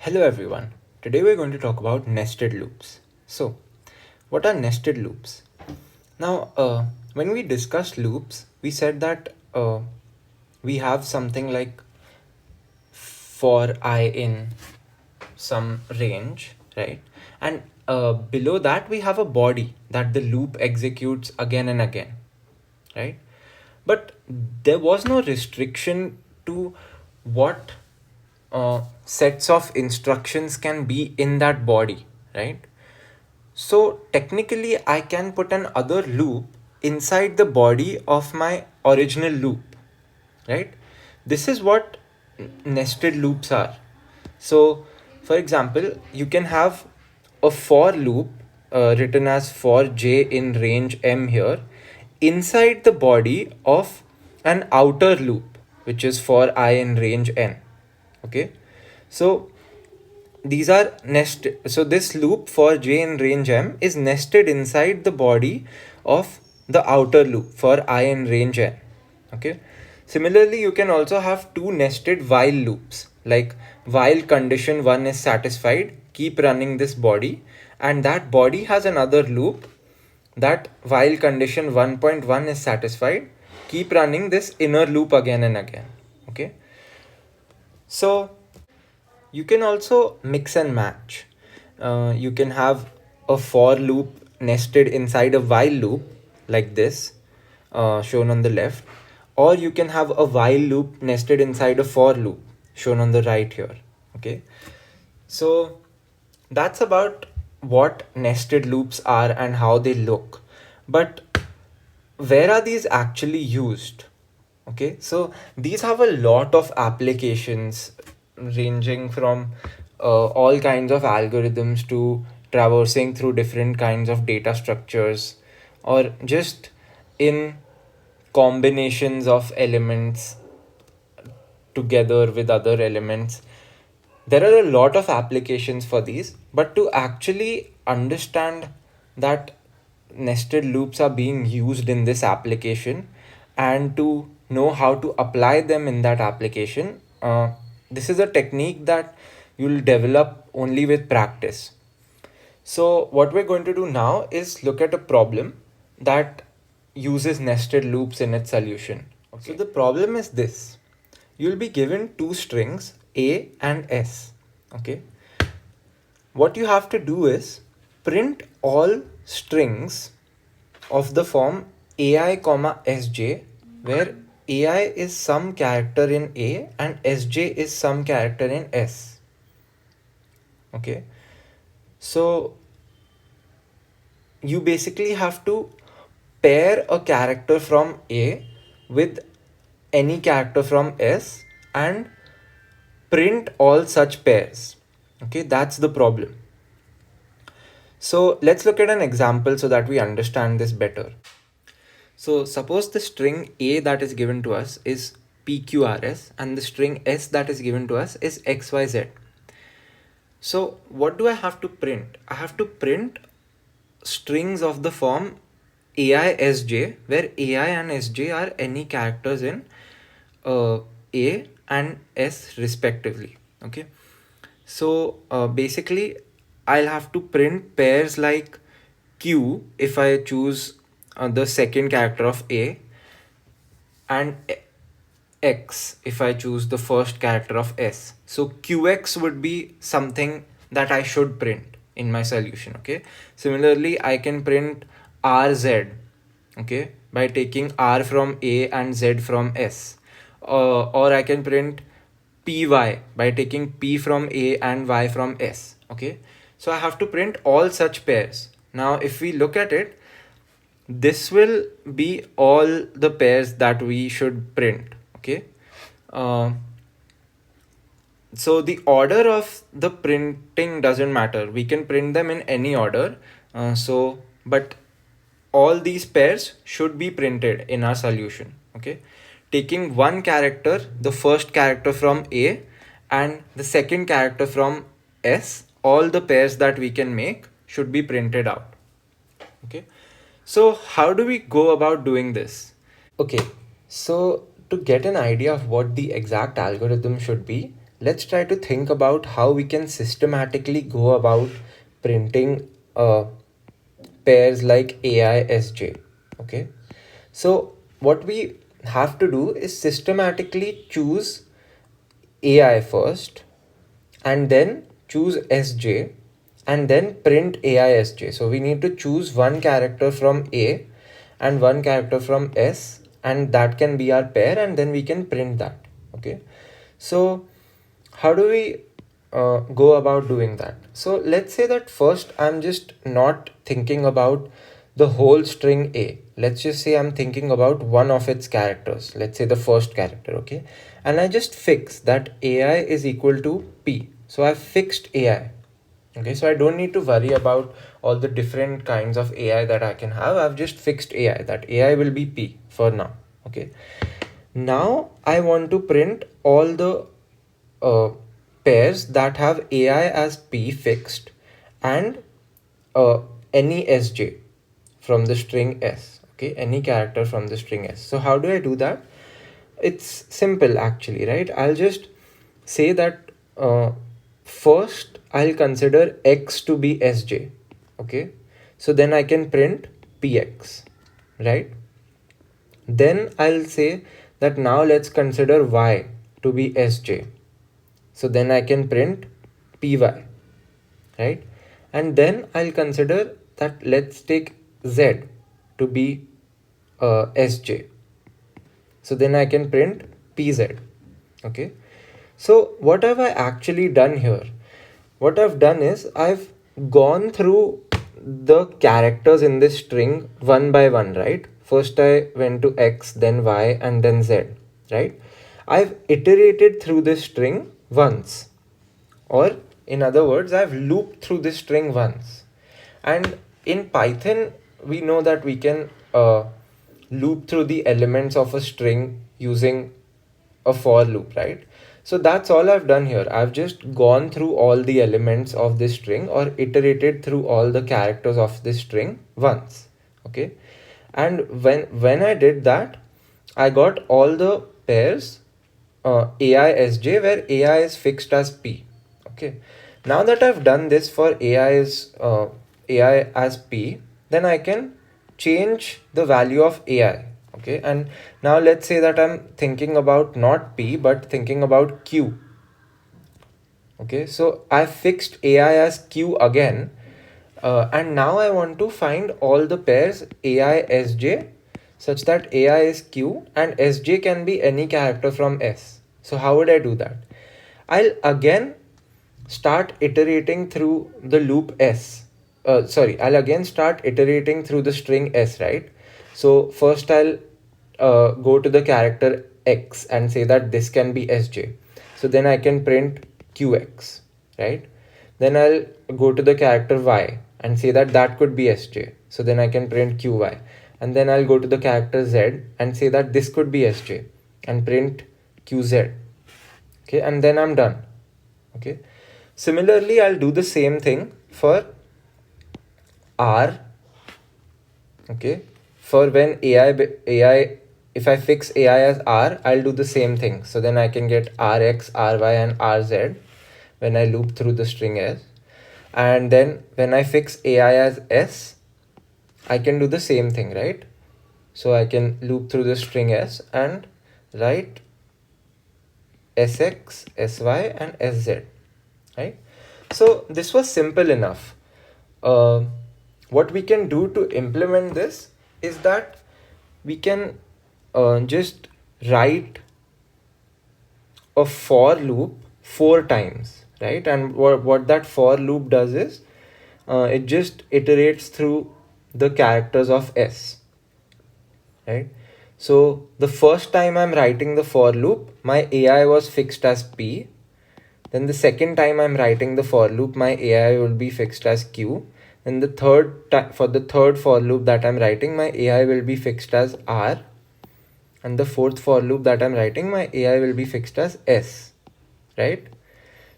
Hello everyone. Today we're going to talk about nested loops. So, what are nested loops? Now, when we discussed loops, we said that we have something like for I in some range, right? And below that, we have a body that the loop executes again and again, right? But there was no restriction to what sets of instructions can be in that body, right? So technically, I can put an other loop inside the body of my original loop, right? This is what nested loops are. So, for example, you can have a for loop written as for j in range m here inside the body of an outer loop, which is for I in range n. Okay, so these are nested. So this loop for j in range m is nested inside the body of the outer loop for I in range n. Okay, similarly you can also have two nested while loops, like while condition 1 is satisfied, keep running this body, and that body has another loop that while condition 1.1 is satisfied, keep running this inner loop again and again. Okay, so you can also mix and match. You can have a for loop nested inside a while loop like this, shown on the left, or you can have a while loop nested inside a for loop shown on the right here. Okay, so that's about what nested loops are and how they look. But where are these actually used? Okay, so these have a lot of applications ranging from all kinds of algorithms to traversing through different kinds of data structures, or just in combinations of elements together with other elements. There are a lot of applications for these, but to actually understand that nested loops are being used in this application and to know how to apply them in that application, this is a technique that you'll develop only with practice. So what we're going to do now is look at a problem that uses nested loops in its solution. Okay. So the problem is this. You'll be given two strings A and S. Okay. What you have to do is print all strings of the form AI comma SJ, where AI is some character in A and SJ is some character in S. Okay. So you basically have to pair a character from A with any character from S and print all such pairs. Okay, that's the problem. So let's look at an example so that we understand this better. So suppose the string A that is given to us is PQRS and the string S that is given to us is XYZ. So what do I have to print? I have to print strings of the form AISJ, where AI and SJ are any characters in A and S respectively. Okay, so basically I'll have to print pairs like Q if I choose the second character of A, and X if I choose the first character of S. So QX would be something that I should print in my solution. Okay, similarly I can print RZ, okay, by taking R from A and Z from S, or I can print PY by taking P from A and Y from S. Okay, so I have to print all such pairs. Now if we look at it, this will be all the pairs that we should print. Okay, uh, so the order of the printing doesn't matter, we can print them in any order. But all these pairs should be printed in our solution. Okay, taking one character, the first character from A and the second character from S, all the pairs that we can make should be printed out. Okay, so how do we go about doing this? Okay, so to get an idea of what the exact algorithm should be, let's try to think about how we can systematically go about printing pairs like AI SJ. Okay, so what we have to do is systematically choose AI first and then choose SJ and then print AI SJ. So we need to choose one character from A and one character from S, and that can be our pair, and then we can print that. Okay, so how do we go about doing that? So let's say that first I'm just not thinking about the whole string A. Let's just say I'm thinking about one of its characters. Let's say the first character, okay? And I just fix that AI is equal to P. So I've fixed AI. Okay, so I don't need to worry about all the different kinds of AI that I can have. I've just fixed AI, that AI will be P for now. Okay, now I want to print all the uh, pairs that have AI as P fixed and any SJ from the string S. Okay, any character from the string S. So how do I do that? It's simple actually, right? I'll just say that first I'll consider X to be SJ. Okay, so then I can print PX, right? Then I'll say that now let's consider Y to be SJ. So then I can print PY, right? And then I'll consider that let's take Z to be SJ. So then I can print PZ. Okay. So what have I actually done here? What I've done is I've gone through the characters in this string one by one, right? First I went to X, then Y, and then Z, right? I've iterated through this string once, or in other words, I've looped through this string once. And in Python, we know that we can loop through the elements of a string using a for loop, right? So that's all I've done here. I've just gone through all the elements of this string or iterated through all the characters of this string once. Okay. And when I did that, I got all the pairs AI SJ where AI is fixed as P. Okay. Now that I've done this for AI as P, then I can change the value of AI. Okay, and now let's say that I'm thinking about not P but thinking about Q. Okay, so I fixed AI as Q again, and now I want to find all the pairs AI SJ such that AI is Q and SJ can be any character from S. So how would I do that? I'll again start iterating through the loop S. I'll again start iterating through the string S, right? So first I'll go to the character X and say that this can be SJ. So then I can print QX, right? Then I'll go to the character Y and say that that could be SJ. So then I can print QY. And then I'll go to the character Z and say that this could be SJ and print QZ. Okay, and then I'm done. Okay. Similarly, I'll do the same thing for R. Okay, for when AI, if I fix AI as R, I'll do the same thing. So then I can get RX, RY, and RZ when I loop through the string S. And then when I fix AI as S, I can do the same thing, right? So I can loop through the string S and write SX, SY, and SZ, right? So this was simple enough. What we can do to implement this is that we can just write a for loop 4 times, right? And what that for loop does is it just iterates through the characters of S, right? So the first time I'm writing the for loop, my AI was fixed as P. Then the second time I'm writing the for loop, my AI will be fixed as Q. Then for the third for loop that I'm writing, my AI will be fixed as R. And the fourth for loop that I'm writing, my AI will be fixed as S, right?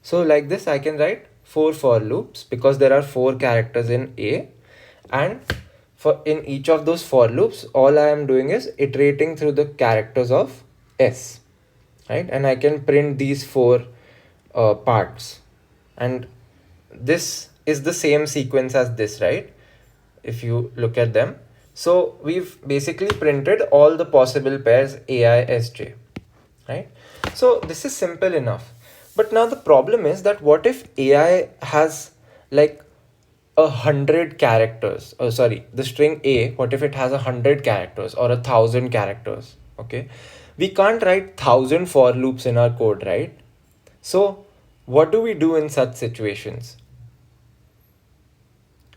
So like this, I can write 4 for loops because there are 4 characters in A, and for in each of those for loops, all I am doing is iterating through the characters of S, right? And I can print these 4 parts, and this is the same sequence as this, right? If you look at them, so we've basically printed all the possible pairs AISJ, right? So this is simple enough. But now the problem is that what if AI has like 100 characters? Oh, sorry, the string A, what if it has 100 characters or 1,000 characters? Okay, we can't write 1,000 for loops in our code, right? So what do we do in such situations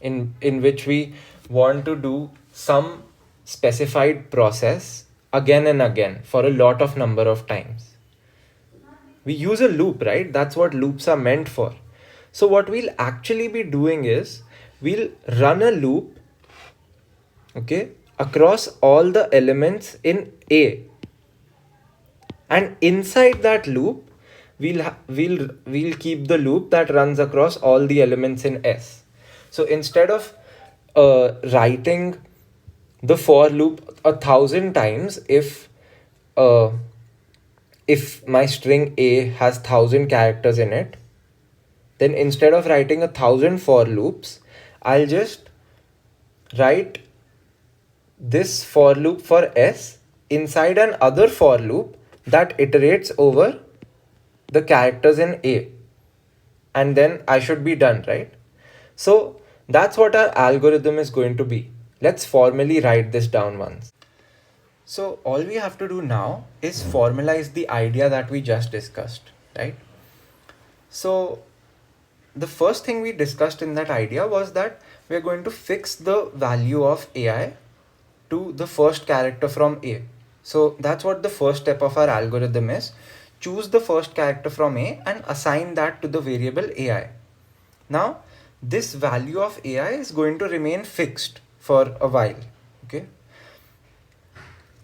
in which we want to do some specified process again and again for a lot of number of times? We use a loop, right? That's what loops are meant for. So what we'll actually be doing is we'll run a loop, okay, across all the elements in A, and inside that loop we'll keep the loop that runs across all the elements in S. So instead of writing the for loop 1,000 times, uh, if my string A has 1,000 characters in it, then instead of writing 1,000 for loops, I'll just write this for loop for S inside an other for loop that iterates over the characters in A, and then I should be done, right? So that's what our algorithm is going to be. Let's formally write this down once. So all we have to do now is formalize the idea that we just discussed, right? So the first thing we discussed in that idea was that we're going to fix the value of AI to the first character from A. So that's what the first step of our algorithm is. Choose the first character from A and assign that to the variable AI. Now, this value of AI is going to remain fixed for a while, okay?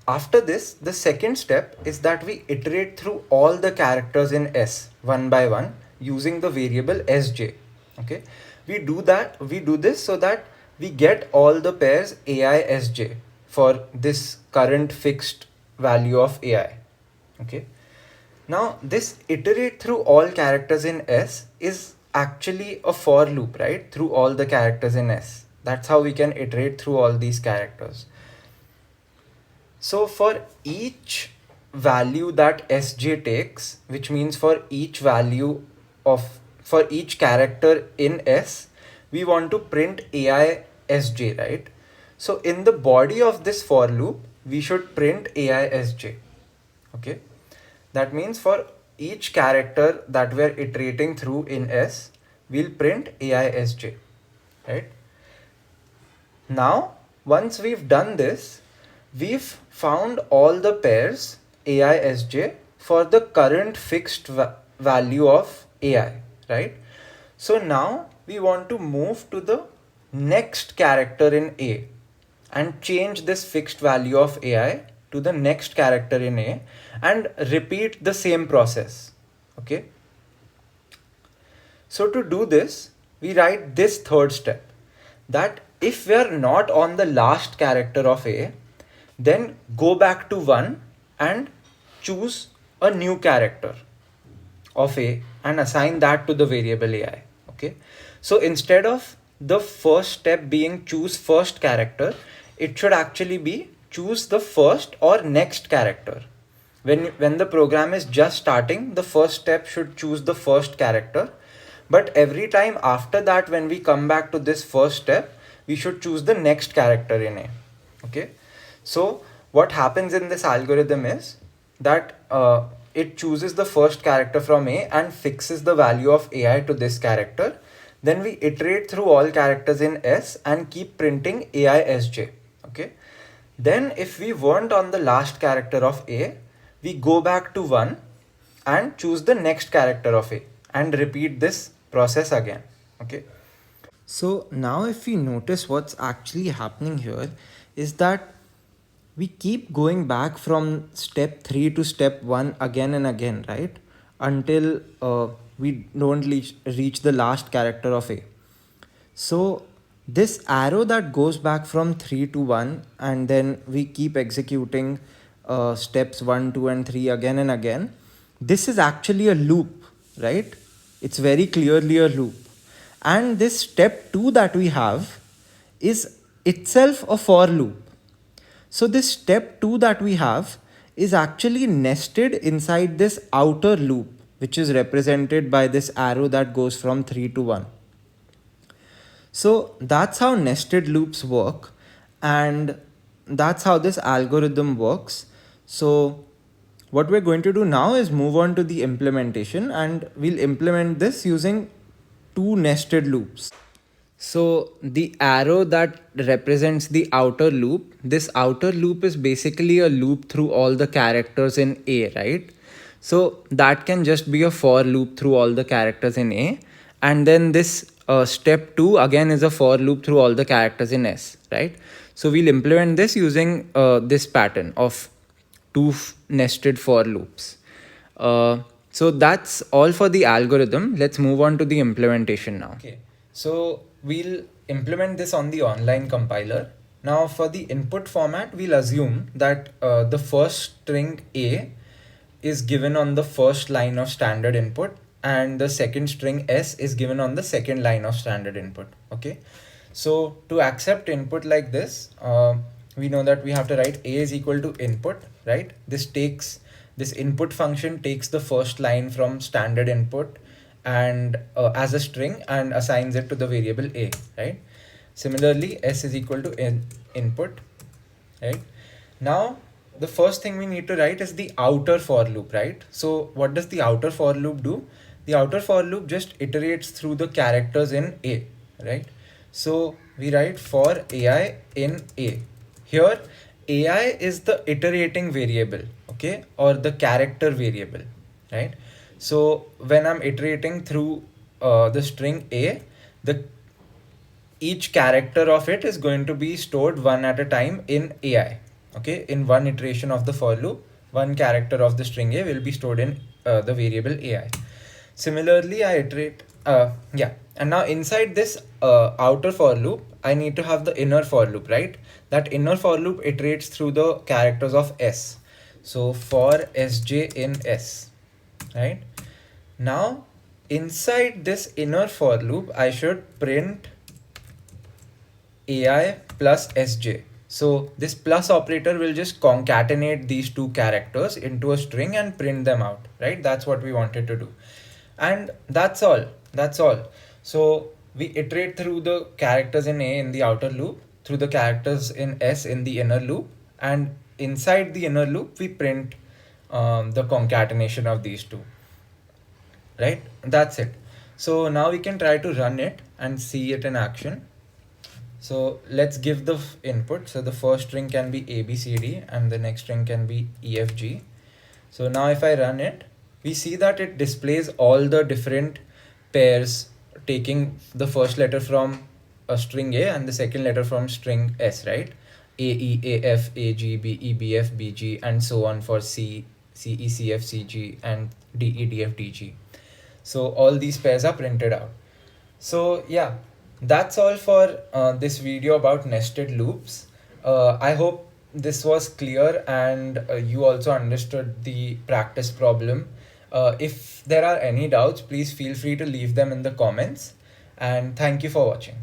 After this, the second step is that we iterate through all the characters in S one by one using the variable Sj. Okay, we do this so that we get all the pairs AISJ for this current fixed value of AI. Okay, now this iterate through all characters in S is actually a for loop, right? Through all the characters in S. That's how we can iterate through all these characters. So for each value that Sj takes, which means for each value for each character in S, we want to print AISJ, right? So in the body of this for loop, we should print AISJ. Okay. That means for each character that we're iterating through in S, we'll print AISJ, right? Now, once we've done this, we've found all the pairs AISJ for the current fixed value of AI, right? So now we want to move to the next character in A and change this fixed value of AI to the next character in A and repeat the same process, okay? So to do this, we write this third step, that if we are not on the last character of A, then go back to 1 and choose a new character of A and assign that to the variable AI. Okay. So instead of the first step being choose first character, it should actually be choose the first or next character. When the program is just starting, the first step should choose the first character. But every time after that, when we come back to this first step, we should choose the next character in A. Okay. So what happens in this algorithm is that it chooses the first character from A and fixes the value of AI to this character. Then we iterate through all characters in S and keep printing AISJ. Okay. Then if we weren't on the last character of A, we go back to 1 and choose the next character of A and repeat this process again. Okay. So now if we notice what's actually happening here is that we keep going back from step 3 to step 1 again and again, right? Until we don't reach the last character of A. So this arrow that goes back from 3 to 1 and then we keep executing steps 1, 2 and 3 again and again. This is actually a loop, right? It's very clearly a loop. And this step 2 that we have is itself a for loop. So this step 2 that we have is actually nested inside this outer loop, which is represented by this arrow that goes from 3 to 1. So that's how nested loops work, and that's how this algorithm works. So what we're going to do now is move on to the implementation, and we'll implement this using two nested loops. So the arrow that represents the outer loop, this outer loop is basically a loop through all the characters in A, right? So that can just be a for loop through all the characters in A. And then this step 2 again is a for loop through all the characters in S, right? So we'll implement this using this pattern of two nested for loops. So that's all for the algorithm. Let's move on to the implementation now. Okay, so we'll implement this on the online compiler. Now for the input format, we'll assume that the first string A is given on the first line of standard input, and the second string S is given on the second line of standard input. Okay, so to accept input like this, we know that we have to write A is equal to input, right? This input function takes the first line from standard input and as a string and assigns it to the variable A, right? Similarly, S is equal to input, right? Now the first thing we need to write is the outer for loop, right? So what does the outer for loop do? The outer for loop just iterates through the characters in A, right? So we write for AI in A. Here AI is the iterating variable, okay, or the character variable, right? So when I'm iterating through the string A, each character of it is going to be stored one at a time in AI. Okay, in one iteration of the for loop, one character of the string A will be stored in the variable AI. Similarly, I iterate, and now inside this outer for loop, I need to have the inner for loop, right? That inner for loop iterates through the characters of S. So for Sj in S, right? Now inside this inner for loop, I should print AI plus Sj. So this plus operator will just concatenate these two characters into a string and print them out, right? That's what we wanted to do. And that's all. That's all. So we iterate through the characters in A in the outer loop, through the characters in S in the inner loop, and inside the inner loop, we print the concatenation of these two, right? That's it. So now we can try to run it and see it in action. So let's give the input. So the first string can be ABCD and the next string can be EFG. So now if I run it, we see that it displays all the different pairs taking the first letter from a string A and the second letter from string S, right? AE, AF, AG, BE, BF, BG, and so on for C, CE, CF, CG, and DE, DF, DG. So all these pairs are printed out. So yeah, that's all for this video about nested loops. I hope this was clear and you also understood the practice problem. If there are any doubts, please feel free to leave them in the comments, and thank you for watching.